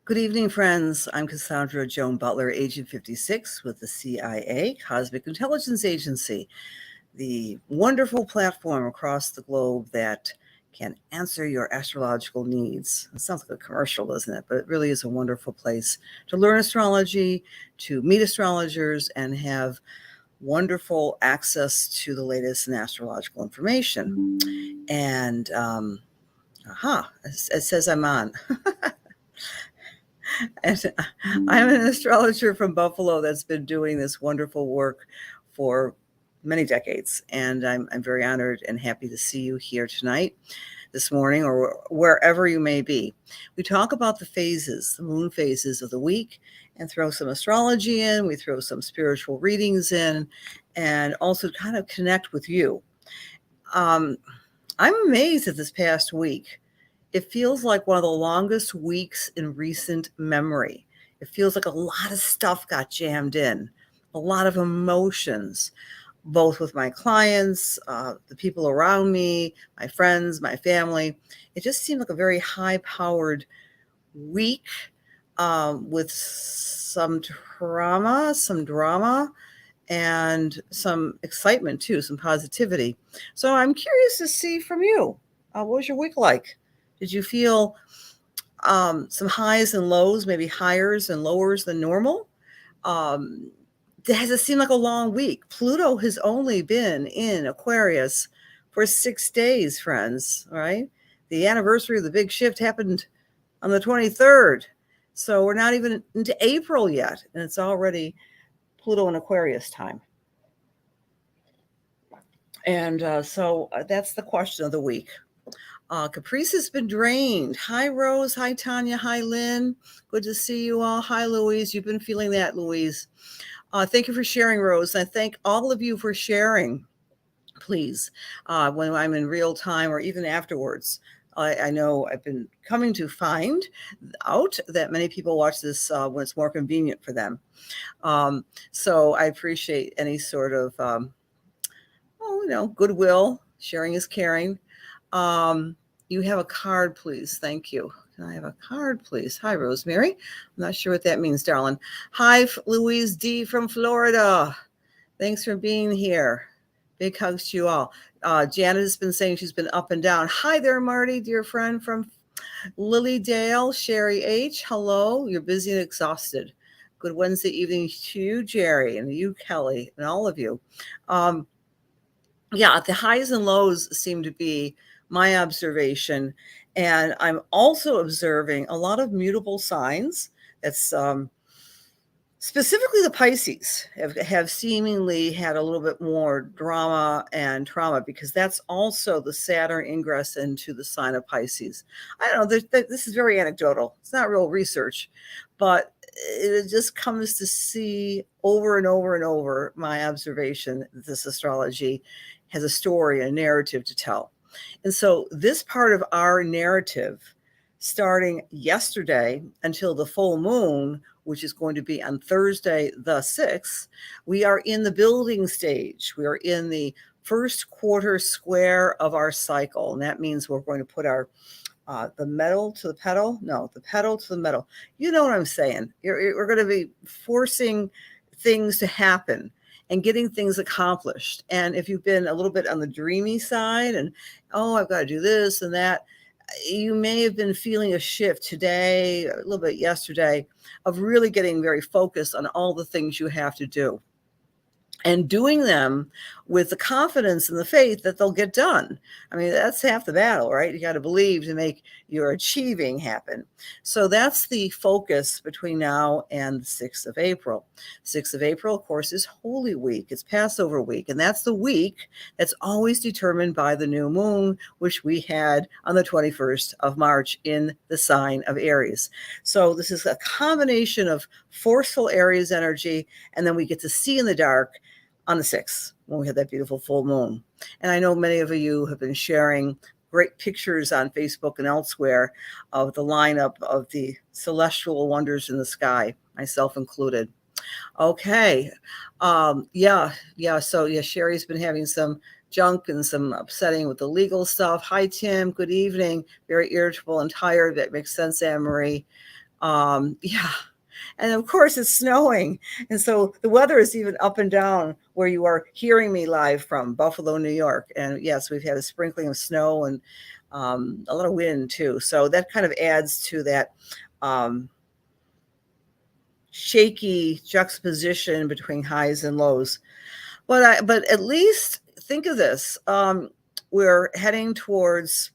Good evening, friends. I'm Cassandra Joan Butler, Agent 56 with the CIA, Cosmic Intelligence Agency, the wonderful platform across the globe that can answer your astrological needs. It sounds like a commercial, doesn't it? But it really is a wonderful place to learn astrology, to meet astrologers, and have wonderful access to the latest in astrological information. And, it says I'm on. And I'm an astrologer from Buffalo that's been doing this wonderful work for many decades. And I'm very honored and happy to see you here tonight, this morning, or wherever you may be. We talk about the phases, the moon phases of the week, and throw some astrology in. We throw some spiritual readings in, and also kind of connect with you. I'm amazed at this past week. It feels like one of the longest weeks in recent memory. It feels like a lot of stuff got jammed in, a lot of emotions, both with my clients, the people around me, my friends, my family. It just seemed like a very high-powered week with some drama, and some excitement too, some positivity. So I'm curious to see from you, what was your week like? Did you feel some highs and lows, maybe highers and lowers than normal? Has it seemed like a long week? Pluto has only been in Aquarius for 6 days, friends, all right? The anniversary of the big shift happened on the 23rd. So we're not even into April yet, and it's already Pluto in Aquarius time. And so that's the question of the week. Caprice has been drained. Hi, Rose. Hi, Tanya. Hi, Lynn. Good to see you all. Hi, Louise. You've been feeling that, Louise. Thank you for sharing, Rose. I thank all of you for sharing, please, when I'm in real time or even afterwards. I know I've been coming to find out that many people watch this when it's more convenient for them. So I appreciate any sort of, goodwill. Sharing is caring. You have a card, please. Thank you. Can I have a card, please? Hi, Rosemary. I'm not sure what that means, darling. Hi, Louise D. from Florida. Thanks for being here. Big hugs to you all. Janet has been saying she's been up and down. Hi there, Marty, dear friend from Lily Dale. Sherry H. Hello. You're busy and exhausted. Good Wednesday evening to you, Jerry, and you, Kelly, and all of you. The highs and lows seem to be my observation. And I'm also observing a lot of mutable signs. That's specifically the Pisces have seemingly had a little bit more drama and trauma, because that's also the Saturn ingress into the sign of Pisces. I don't know, this is very anecdotal. It's not real research, but it just comes to see over and over and over my observation that this astrology has a story, a narrative to tell. And so this part of our narrative, starting yesterday until the full moon, which is going to be on Thursday, the 6th, we are in the building stage. We are in the first quarter square of our cycle. And that means we're going to put our the metal to the pedal. No, the pedal to the metal. You know what I'm saying? We're going to be forcing things to happen and getting things accomplished. And if you've been a little bit on the dreamy side and, I've got to do this and that, you may have been feeling a shift today, a little bit yesterday, of really getting very focused on all the things you have to do, and doing them with the confidence and the faith that they'll get done. I mean, that's half the battle, right? You got to believe to make your achieving happen. So that's the focus between now and the 6th of April. 6th of April, of course, is Holy Week. It's Passover week. And that's the week that's always determined by the new moon, which we had on the 21st of March in the sign of Aries. So this is a combination of forceful Aries energy, and then we get to see in the dark on the 6th, when we had that beautiful full moon. And I know many of you have been sharing great pictures on Facebook and elsewhere of the lineup of the celestial wonders in the sky, myself included. Okay. So Sherry's been having some junk and some upsetting with the legal stuff. Hi, Tim. Good evening. Very irritable and tired. That makes sense, Anne Marie. Yeah. And of course, it's snowing. And so the weather is even up and down where you are hearing me live from Buffalo, New York. And yes, we've had a sprinkling of snow and a lot of wind too. So that kind of adds to that um, shaky juxtaposition between highs and lows. But at least think of this. We're heading towards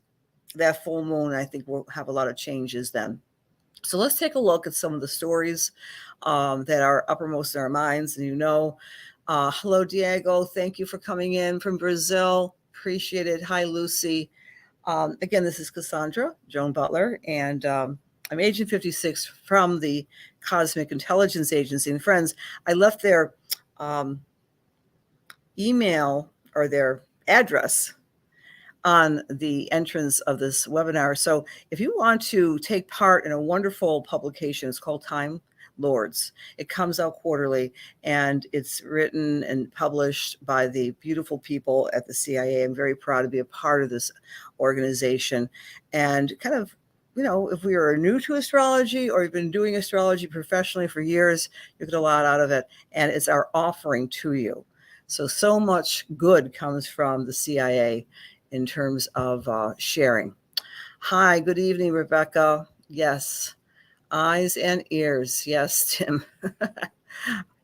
that full moon. I think we'll have a lot of changes then. So let's take a look at some of the stories that are uppermost in our minds. And hello, Diego. Thank you for coming in from Brazil. Appreciate it. Hi, Lucy. Again, this is Cassandra Joan Butler, and I'm Agent 56 from the Cosmic Intelligence Agency. And friends, I left their email or their address on the entrance of this webinar. So if you want to take part in a wonderful publication, it's called Time Lords. It comes out quarterly, and it's written and published by the beautiful people at the CIA. I'm very proud to be a part of this organization. And kind of, if we are new to astrology or you've been doing astrology professionally for years, you get a lot out of it. And it's our offering to you. So much good comes from the CIA in terms of sharing. Hi, good evening, Rebecca. Yes, eyes and ears. Yes, Tim.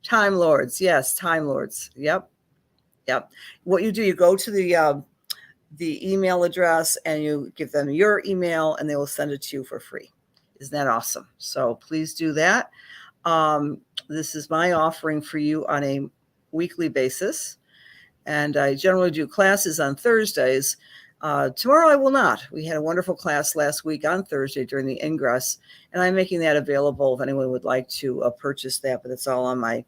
Time Lords. Yes, Time Lords. Yep. What you do, you go to the email address and you give them your email and they will send it to you for free. Isn't that awesome? So please do that. This is my offering for you on a weekly basis. And I generally do classes on Thursdays. Tomorrow I will not. We had a wonderful class last week on Thursday during the ingress, and I'm making that available if anyone would like to purchase that, but it's all on my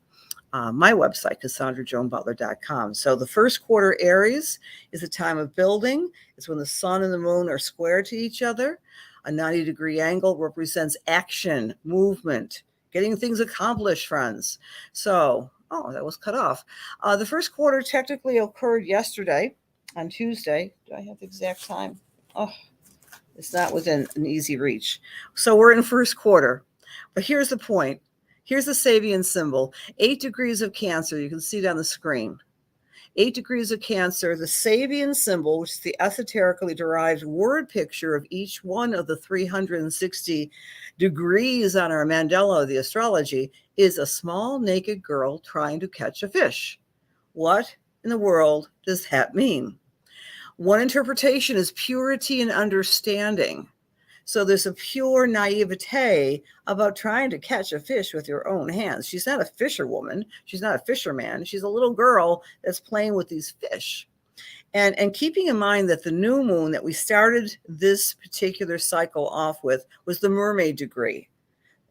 website, CassandraJoanButler.com. So the first quarter Aries is a time of building. It's when the sun and the moon are square to each other. A 90-degree angle represents action, movement, getting things accomplished, friends. So, that was cut off. The first quarter technically occurred yesterday on Tuesday. Do I have the exact time? Oh, it's not within an easy reach. So we're in first quarter. But here's the point. Here's the Sabian symbol, 8 degrees of Cancer. You can see it on the screen. 8 degrees of Cancer, the Sabian symbol, which is the esoterically derived word picture of each one of the 360 degrees on our mandala of the astrology, is a small naked girl trying to catch a fish. What in the world does that mean? One interpretation is purity and understanding. So there's a pure naivete about trying to catch a fish with your own hands. She's not a fisherwoman. She's not a fisherman. She's a little girl that's playing with these fish. And keeping in mind that the new moon that we started this particular cycle off with was the mermaid degree.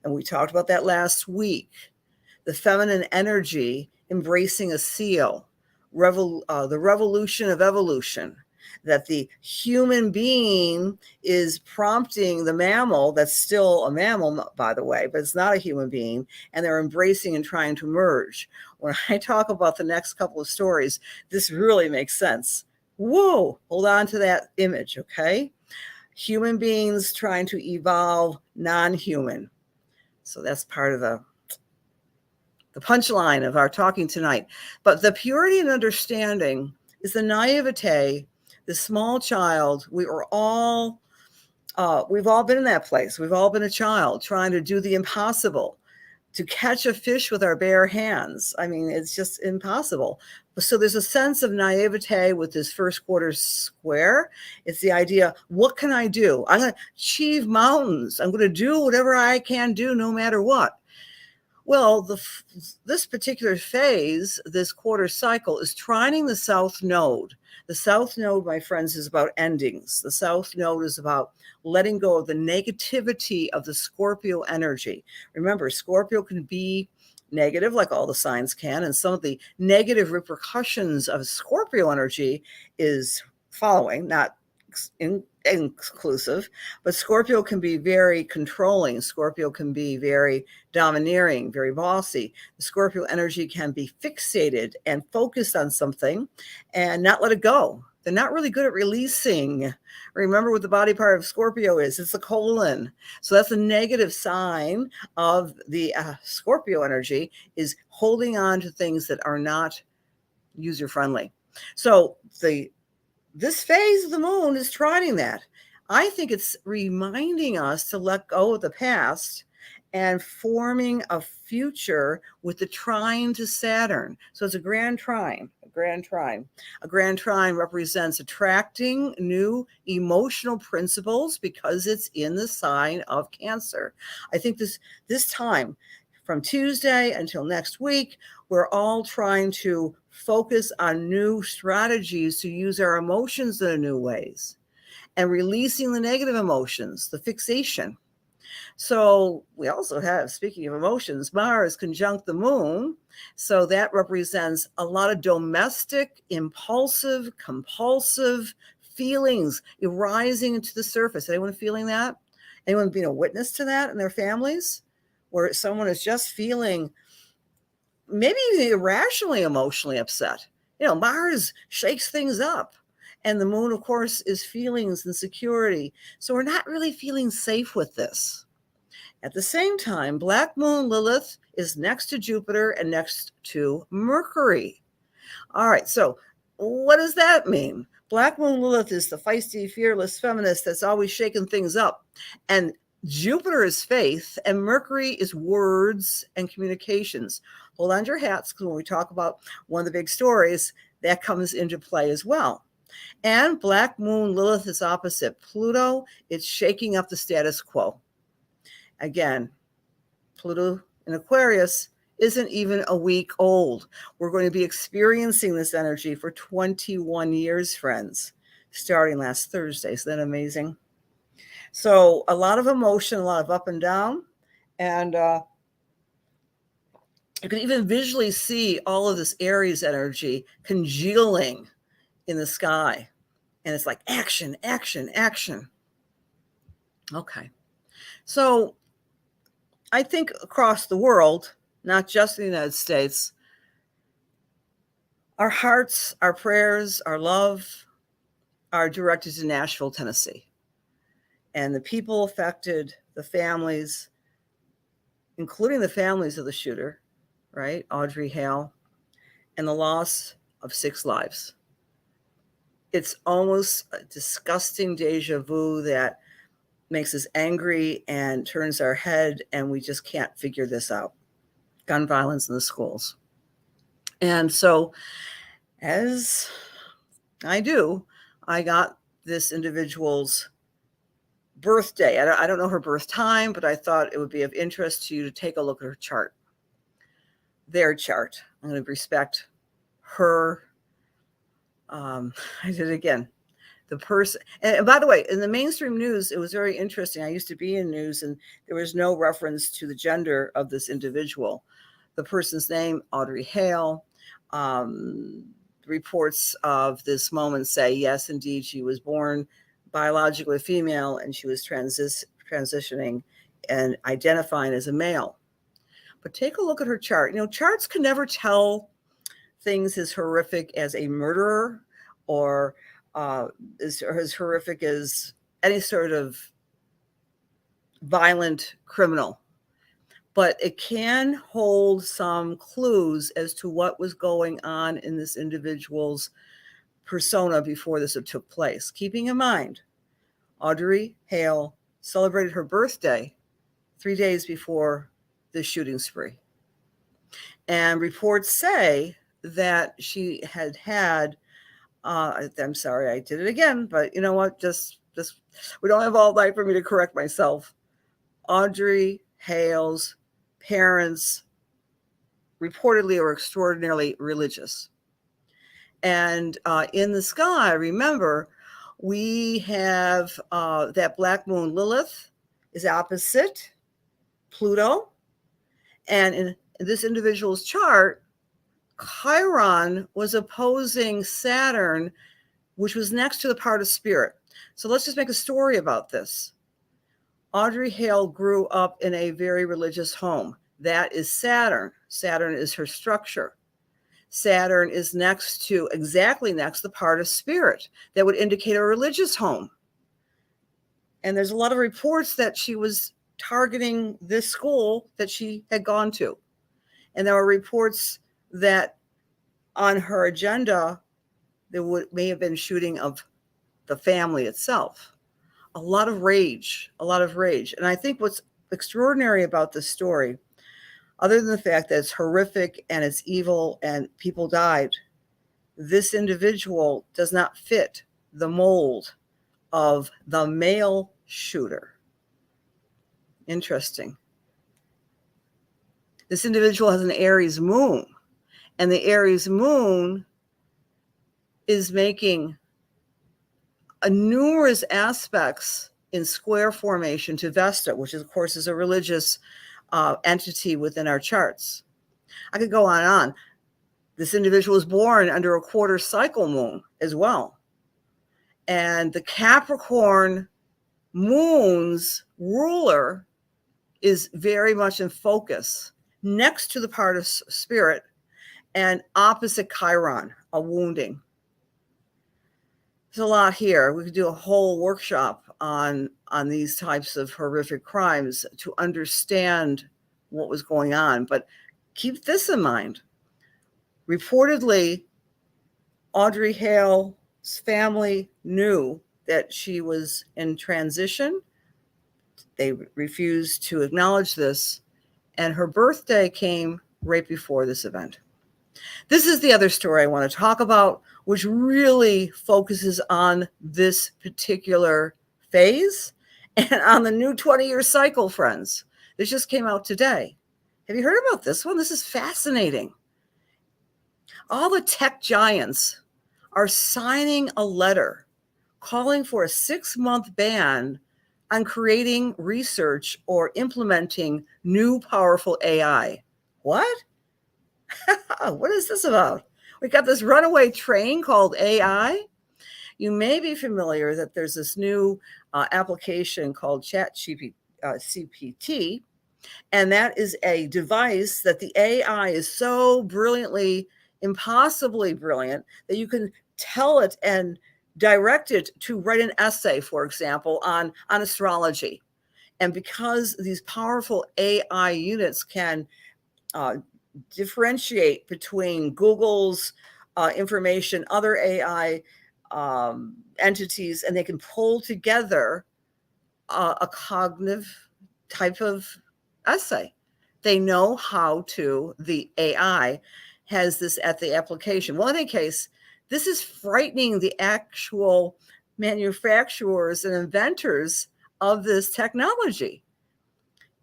And we talked about that last week. The feminine energy embracing a seal, the revolution of evolution. That the human being is prompting the mammal, that's still a mammal, by the way, but it's not a human being, and they're embracing and trying to merge. When I talk about the next couple of stories, this really makes sense. Whoa, hold on to that image, okay? Human beings trying to evolve non-human. So that's part of the punchline of our talking tonight. But the purity and understanding is the naivete. The small child, we've all been in that place. We've all been a child trying to do the impossible, to catch a fish with our bare hands. I mean, it's just impossible. So there's a sense of naivete with this first quarter square. It's the idea, what can I do? I'm going to achieve mountains. I'm going to do whatever I can do no matter what. Well, this particular phase, this quarter cycle, is trining the South Node. The South Node, my friends, is about endings. The South Node is about letting go of the negativity of the Scorpio energy. Remember, Scorpio can be negative, like all the signs can, and some of the negative repercussions of Scorpio energy is following, not inclusive, but Scorpio can be very controlling. Scorpio can be very domineering, very bossy. The Scorpio energy can be fixated and focused on something and not let it go. They're not really good at releasing. Remember what the body part of Scorpio is. It's the colon. So that's a negative sign of the Scorpio energy, is holding on to things that are not user-friendly. So this phase of the moon is trying that. I think it's reminding us to let go of the past and forming a future with the trine to Saturn. So it's a grand trine, a grand trine. A grand trine represents attracting new emotional principles because it's in the sign of Cancer. I think this time, from Tuesday until next week, we're all trying to focus on new strategies to use our emotions in new ways and releasing the negative emotions, the fixation. So we also have, speaking of emotions, Mars conjunct the moon. So that represents a lot of domestic, impulsive, compulsive feelings rising to the surface. Anyone feeling that? Anyone being a witness to that in their families? Where someone is just feeling maybe irrationally emotionally upset. Mars shakes things up. And the moon, of course, is feelings and security. So we're not really feeling safe with this. At the same time, Black Moon Lilith is next to Jupiter and next to Mercury. All right, so what does that mean? Black Moon Lilith is the feisty, fearless feminist that's always shaking things up. And Jupiter is faith, and Mercury is words and communications. Hold on to your hats, because when we talk about one of the big stories, that comes into play as well. And Black Moon Lilith is opposite Pluto. It's shaking up the status quo. Again, Pluto in Aquarius isn't even a week old. We're going to be experiencing this energy for 21 years, friends, starting last Thursday. Isn't that amazing? So a lot of emotion, a lot of up and down. And you can even visually see all of this Aries energy congealing in the sky. And it's like action, action, action. Okay. So I think across the world, not just in the United States, our hearts, our prayers, our love are directed to Nashville, Tennessee. And the people affected, the families, including the families of the shooter, right, Audrey Hale, and the loss of 6 lives. It's almost a disgusting deja vu that makes us angry and turns our head, and we just can't figure this out. Gun violence in the schools. And so, as I do, I got this individual's birthday. I don't know her birth time, but I thought it would be of interest to you to take a look at her chart. Their chart. I'm going to respect her. I did it again. The person, and by the way, in the mainstream news, it was very interesting. I used to be in news, and there was no reference to the gender of this individual. The person's name, Audrey Hale. Reports of this moment say, yes, indeed, she was born biologically female, and she was transitioning and identifying as a male. But take a look at her chart. Charts can never tell things as horrific as a murderer or as horrific as any sort of violent criminal. But it can hold some clues as to what was going on in this individual's persona before this took place. Keeping in mind, Audrey Hale celebrated her birthday 3 days before the shooting spree. And reports say that she had I'm sorry, I did it again, but you know what? Just we don't have all night for me to correct myself. Audrey Hale's parents reportedly are extraordinarily religious. And in the sky, remember, we have that Black Moon Lilith is opposite Pluto. And in this individual's chart, Chiron was opposing Saturn, which was next to the part of spirit. So let's just make a story about this. Audrey Hale grew up in a very religious home. That is Saturn. Saturn is her structure. Saturn is exactly next the part of spirit that would indicate a religious home. And there's a lot of reports that she was targeting this school that she had gone to. And there were reports that on her agenda, there may have been shooting of the family itself. A lot of rage. And I think what's extraordinary about this story, other than the fact that it's horrific and it's evil and people died, this individual does not fit the mold of the male shooter. Interesting. This individual has an Aries moon, and the Aries moon is making numerous aspects in square formation to Vesta, which of course is a religious entity within our charts. I could go on and on. This individual was born under a quarter cycle moon as well. And the Capricorn moon's ruler is very much in focus next to the part of spirit and opposite Chiron, a wounding. There's a lot here. We could do a whole workshop on these types of horrific crimes to understand what was going on. But keep this in mind. Reportedly, Audrey Hale's family knew that she was in transition. They refused to acknowledge this, and her birthday came right before this event. This is the other story I want to talk about, which really focuses on this particular phase and on the new 20-year cycle, friends. This just came out today. Have you heard about this one? This is fascinating. All the tech giants are signing a letter calling for a 6-month ban on creating research or implementing new powerful AI. What? What is this about? We got this runaway train called AI. You may be familiar that there's this new application called ChatGPT, and that is a device that the AI is so brilliantly, impossibly brilliant, that you can tell it and direct it to write an essay, for example, on astrology. And because these powerful AI units can differentiate between Google's information, other AI entities, and they can pull together a cognitive type of essay. They know how to, the AI has this at the application. Well, in any case, this is frightening the actual manufacturers and inventors of this technology.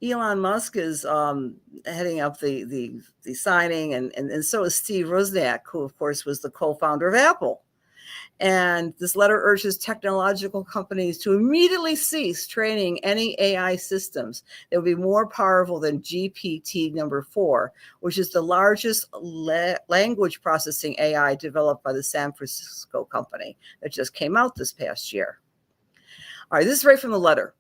Elon Musk is heading up the signing, and so is Steve Wozniak, who, of course, was the co-founder of Apple. And this letter urges technological companies to immediately cease training any AI systems that would be more powerful than GPT-4, which is the largest language processing AI developed by the San Francisco company that just came out this past year. All right, this is right from the letter.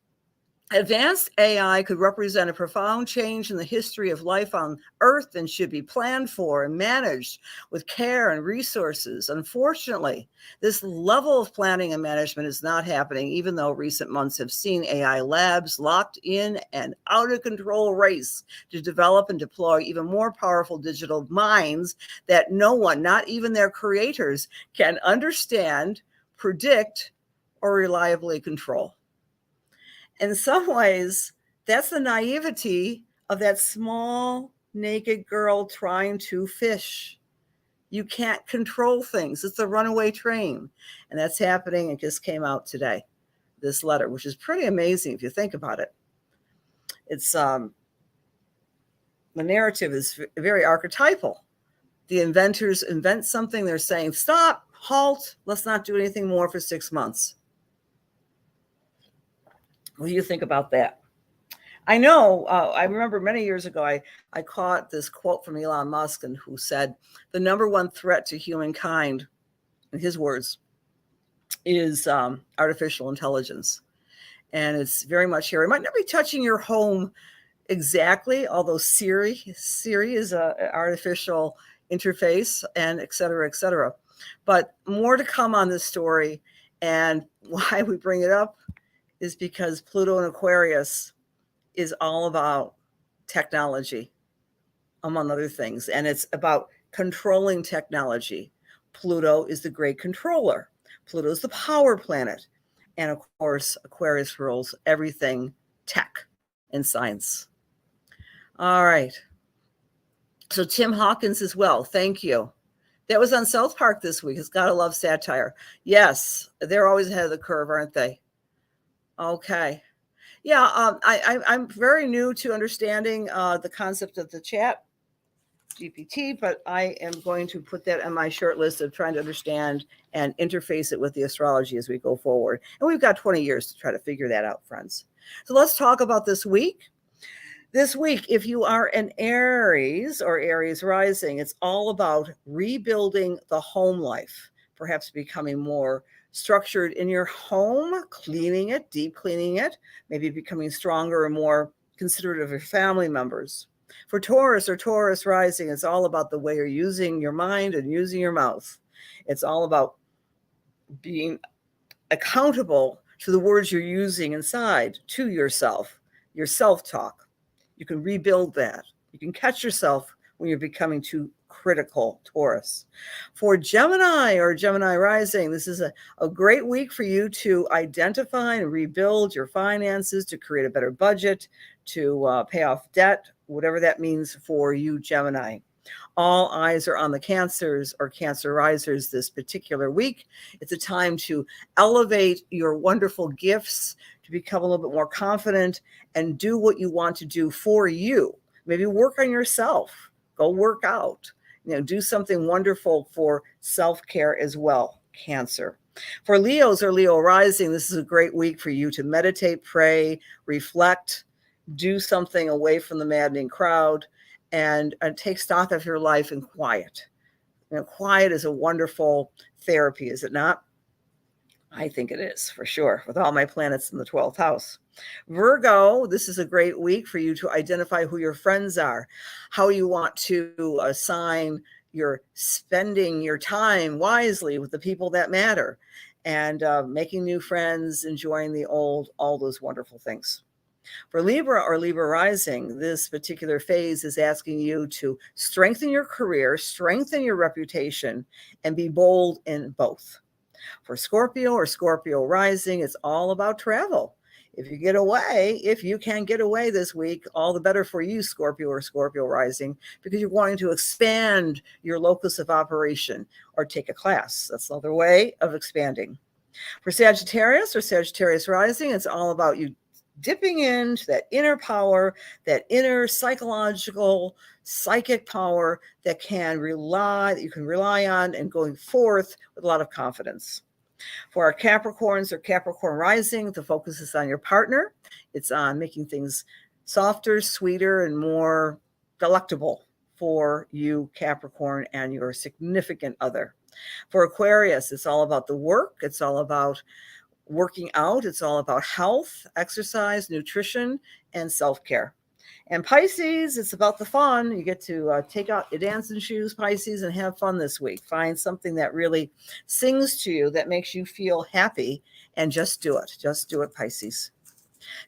Advanced AI could represent a profound change in the history of life on Earth and should be planned for and managed with care and resources. Unfortunately, this level of planning and management is not happening, even though recent months have seen AI labs locked in an out-of-control race to develop and deploy even more powerful digital minds that no one, not even their creators, can understand, predict, or reliably control. In some ways, that's the naivety of that small, naked girl trying to fish. You can't control things. It's a runaway train. And that's happening. It just came out today, this letter, which is pretty amazing if you think about it. It's the narrative is very archetypal. The inventors invent something. They're saying, stop, halt, let's not do anything more for 6 months. What do you think about that? I know, I remember many years ago, I caught this quote from Elon Musk, and who said, the number one threat to humankind, in his words, is artificial intelligence. And it's very much here. It might not be touching your home exactly, although Siri is an artificial interface, and et cetera, et cetera. But more to come on this story. And why we bring it up is because Pluto in Aquarius is all about technology, among other things. And it's about controlling technology. Pluto is the great controller. Pluto is the power planet. And of course, Aquarius rules everything tech and science. All right. So Tim Hawkins as well. Thank you. That was on South Park this week. It's gotta love satire. Yes, they're always ahead of the curve, aren't they? Okay. Yeah, I'm very new to understanding the concept of the chat GPT, but I am going to put that on my short list of trying to understand and interface it with the astrology as we go forward. And we've got 20 years to try to figure that out, friends. So let's talk about this week. This week, if you are an Aries or Aries rising, it's all about rebuilding the home life, perhaps becoming more structured in your home, cleaning it, deep cleaning it, maybe becoming stronger and more considerate of your family members. For Taurus or Taurus rising, it's all about the way you're using your mind and using your mouth. It's all about being accountable to the words you're using inside to yourself, your self-talk. You can rebuild that. You can catch yourself when you're becoming too critical, Taurus. For Gemini or Gemini rising, this is a great week for you to identify and rebuild your finances, to create a better budget, to pay off debt, whatever that means for you, Gemini. All eyes are on the Cancers or Cancer risers this particular week. It's a time to elevate your wonderful gifts, to become a little bit more confident and do what you want to do for you. Maybe work on yourself, go work out, do something wonderful for self-care as well, Cancer. For Leos or Leo rising, this is a great week for you to meditate, pray, reflect, do something away from the maddening crowd, and take stock of your life in quiet. Quiet is a wonderful therapy, is it not? I think it is, for sure, with all my planets in the 12th house. Virgo, this is a great week for you to identify who your friends are, how you want to assign your spending your time wisely with the people that matter, and making new friends, enjoying the old, all those wonderful things. For Libra or Libra rising, this particular phase is asking you to strengthen your career, strengthen your reputation, and be bold in both. For Scorpio or Scorpio rising, it's all about travel. If you can get away this week, all the better for you, Scorpio or Scorpio rising, because you're wanting to expand your locus of operation or take a class. That's another way of expanding. For Sagittarius or Sagittarius rising, it's all about you dipping into that inner power, that inner psychological, psychic power that you can rely on and going forth with a lot of confidence. For our Capricorns or Capricorn rising, the focus is on your partner. It's on making things softer, sweeter, and more delectable for you, Capricorn, and your significant other. For Aquarius, it's all about the work. It's all about working out. It's all about health, exercise, nutrition, and self-care. And Pisces, it's about the fun. You get to take out your dancing shoes, Pisces, and have fun this week. Find something that really sings to you, that makes you feel happy, and just do it. Just do it, Pisces.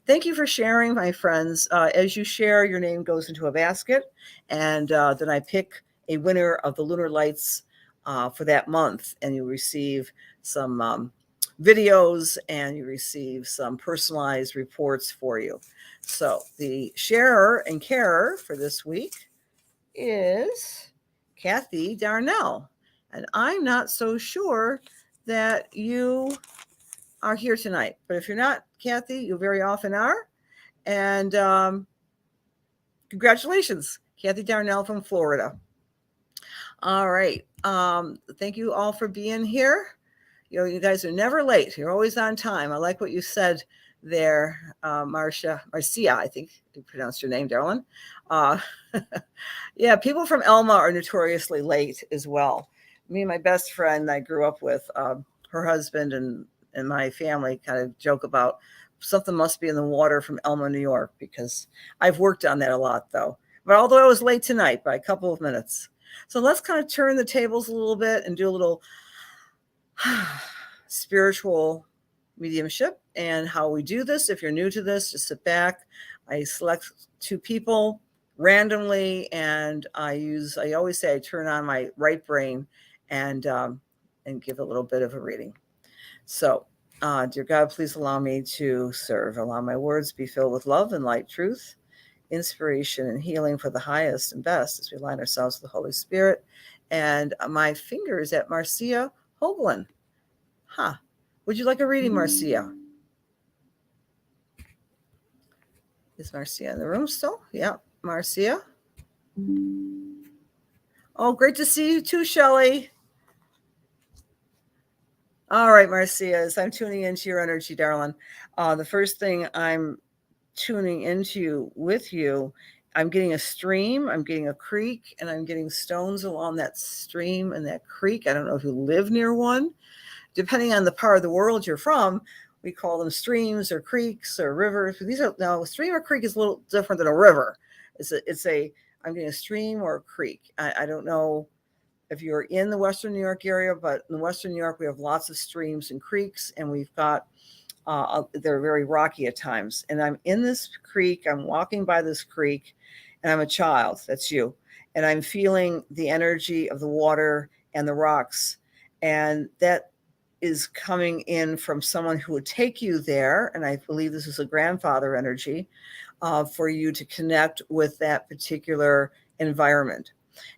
Thank you for sharing, my friends. As you share, your name goes into a basket, and then I pick a winner of the Lunar Lights for that month, and you receive some videos, and you receive some personalized reports for you. So the sharer and carer for this week is Kathy Darnell. And I'm not so sure that you are here tonight. But if you're not, Kathy, you very often are. And congratulations, Kathy Darnell from Florida. All right. Thank you all for being here. You guys are never late. You're always on time. I like what you said there, Marcia, I think you pronounced your name, darling. Yeah, people from Elma are notoriously late as well. Me and my best friend I grew up with, her husband and my family kind of joke about something must be in the water from Elma, New York, because I've worked on that a lot, though. But although I was late tonight by a couple of minutes. So let's kind of turn the tables a little bit and do a little spiritual mediumship. And how we do this, if you're new to this, just sit back. I select 2 people randomly, and I always say I turn on my right brain and give a little bit of a reading. So, dear God, please allow me to serve. Allow my words be filled with love and light, truth, inspiration, and healing for the highest and best as we align ourselves with the Holy Spirit. And my finger is at Marcia Hoagland. Would you like a reading, Marcia? Is Marcia in the room still? Yeah, Marcia. Oh, great to see you too, Shelley. All right, Marcia, as I'm tuning into your energy, darling, the first thing I'm tuning into with you, I'm getting a stream, I'm getting a creek, and I'm getting stones along that stream and that creek. I don't know if you live near one. Depending on the part of the world you're from, we call them streams or creeks or rivers. Now, a stream or creek is a little different than a river. I'm getting a stream or a creek. I don't know if you're in the Western New York area, but in Western New York, we have lots of streams and creeks, and we've got, they're very rocky at times. And I'm in this creek, I'm walking by this creek, and I'm a child, that's you. And I'm feeling the energy of the water and the rocks. And that is coming in from someone who would take you there. And I believe this is a grandfather energy for you to connect with that particular environment.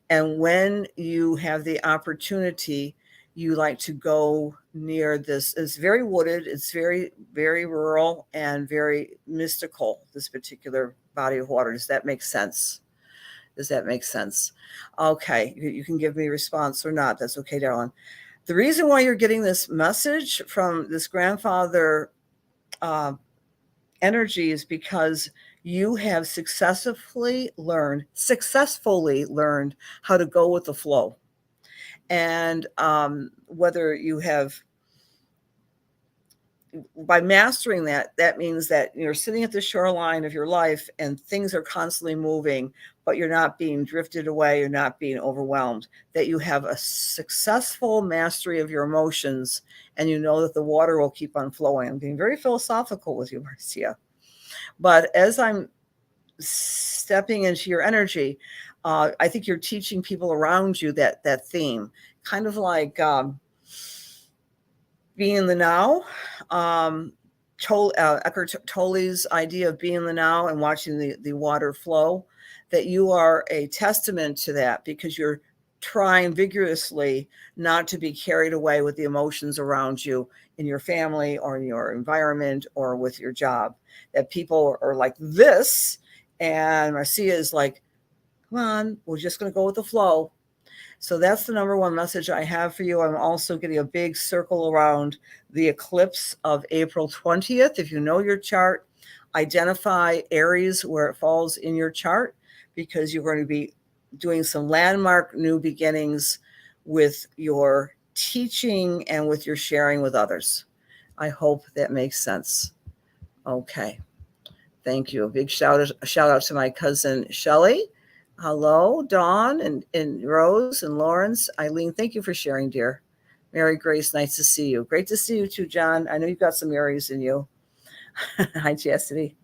And when you have the opportunity, you like to go near this. It's very wooded. It's very, very rural and very mystical, this particular body of water. Does that make sense? Does that make sense? Okay. You can give me a response or not. That's okay, darling. The reason why you're getting this message from this grandfather energy is because you have successfully learned how to go with the flow. And whether you have, by mastering that, that means that you're sitting at the shoreline of your life and things are constantly moving, but you're not being drifted away, you're not being overwhelmed, that you have a successful mastery of your emotions, and you know that the water will keep on flowing. I'm being very philosophical with you, Marcia. But as I'm stepping into your energy, I think you're teaching people around you that theme, kind of like being in the now. Eckhart Tolle's idea of being in the now and watching the water flow, that you are a testament to that, because you're trying vigorously not to be carried away with the emotions around you in your family or in your environment or with your job. That people are like this, and Marcia is like, come on, we're just going to go with the flow. So that's the number one message I have for you. I'm also getting a big circle around the eclipse of April 20th. If you know your chart, identify areas where it falls in your chart, because you're going to be doing some landmark new beginnings with your teaching and with your sharing with others. I hope that makes sense. Okay. Thank you. A big shout out to my cousin Shelley. Hello, Dawn and Rose and Lawrence. Eileen, thank you for sharing, dear. Mary Grace, nice to see you. Great to see you too, John. I know you've got some Marys in you. Hi, Chastity.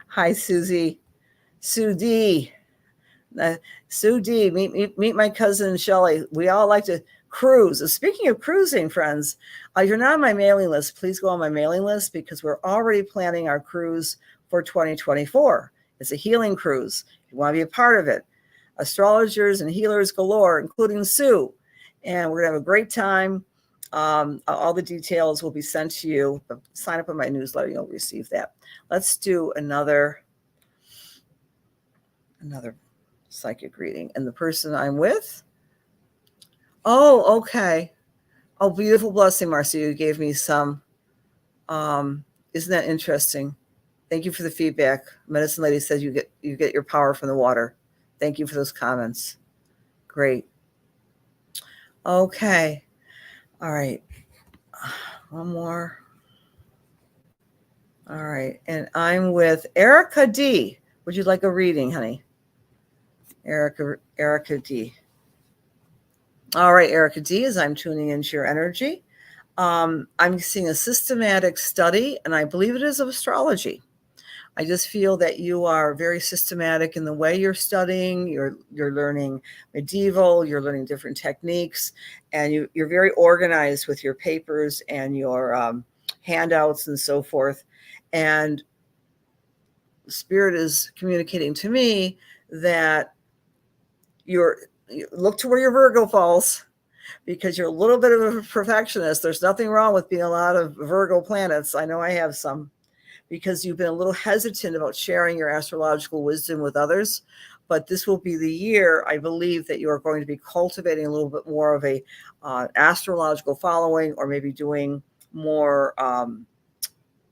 Hi, Susie. Sue D. Sue D. Meet my cousin Shelley. We all like to cruise. Speaking of cruising, friends, if you're not on my mailing list, please go on my mailing list, because we're already planning our cruise for 2024. It's a healing cruise. If you want to be a part of it, astrologers and healers galore, including Sue. And we're going to have a great time. All the details will be sent to you. Sign up on my newsletter, you'll receive that. Let's do another psychic reading. And the person I'm with, oh, okay. Oh, beautiful blessing, Marcia. You gave me some. Isn't that interesting? Thank you for the feedback. Medicine Lady says you get your power from the water. Thank you for those comments. Great. Okay. All right. One more. All right. And I'm with Erica D. Would you like a reading, honey? Erica D. All right, Erica D, as I'm tuning into your energy, I'm seeing a systematic study, and I believe it is of astrology. I just feel that you are very systematic in the way you're studying. You're learning medieval, you're learning different techniques, and you're very organized with your papers and your handouts and so forth. And Spirit is communicating to me that you look to where your Virgo falls, because you're a little bit of a perfectionist. There's nothing wrong with being a lot of Virgo planets. I know I have some, because you've been a little hesitant about sharing your astrological wisdom with others. But this will be the year, I believe, that you are going to be cultivating a little bit more of a astrological following, or maybe doing more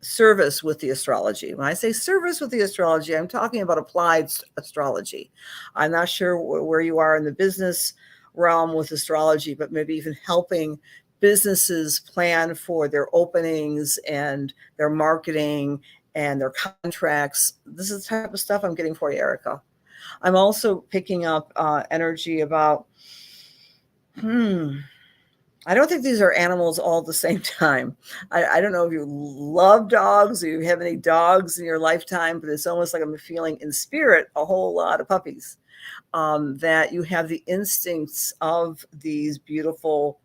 service with the astrology. When I say service with the astrology, I'm talking about applied astrology. I'm not sure where you are in the business realm with astrology, but maybe even helping businesses plan for their openings and their marketing and their contracts. This is the type of stuff I'm getting for you, Erica. I'm also picking up energy about, I don't think these are animals all at the same time. I don't know if you love dogs or you have any dogs in your lifetime, but it's almost like I'm feeling in spirit a whole lot of puppies. That you have the instincts of these beautiful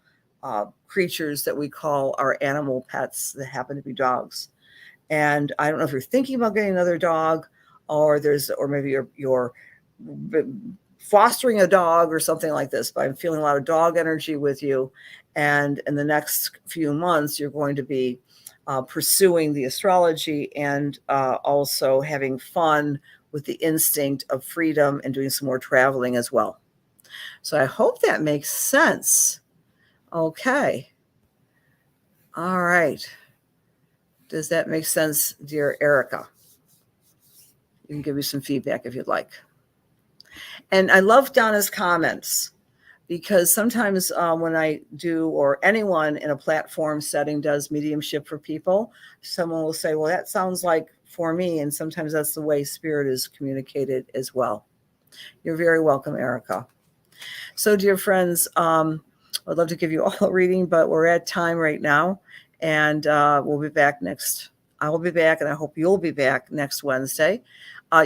creatures that we call our animal pets that happen to be dogs. And I don't know if you're thinking about getting another dog, or maybe you're fostering a dog or something like this, but I'm feeling a lot of dog energy with you. And in the next few months, you're going to be pursuing the astrology, and also having fun with the instinct of freedom and doing some more traveling as well. So I hope that makes sense. Okay. All right. Does that make sense, dear Erica? You can give me some feedback if you'd like. And I love Donna's comments, because sometimes when I do, or anyone in a platform setting does mediumship for people, someone will say, well, that sounds like for me. And sometimes that's the way spirit is communicated as well. You're very welcome, Erica. So, dear friends, I'd love to give you all a reading, but we're at time right now. And we'll be back next. I will be back, and I hope you'll be back next Wednesday.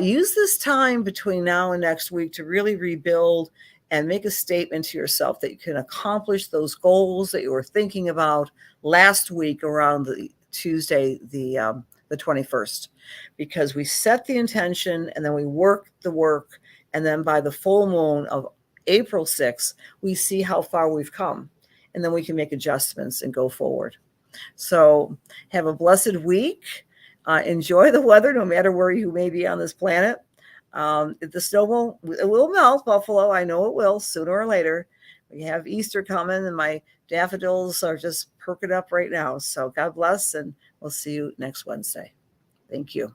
Use this time between now and next week to really rebuild and make a statement to yourself that you can accomplish those goals that you were thinking about last week around the Tuesday, the 21st, because we set the intention and then we work the work. And then by the full moon of April 6th, we see how far we've come, and then we can make adjustments and go forward. So have a blessed week. Enjoy the weather, no matter where you may be on this planet. The snow will melt, Buffalo. I know it will, sooner or later. We have Easter coming, and my daffodils are just perking up right now. So God bless, and we'll see you next Wednesday. Thank you.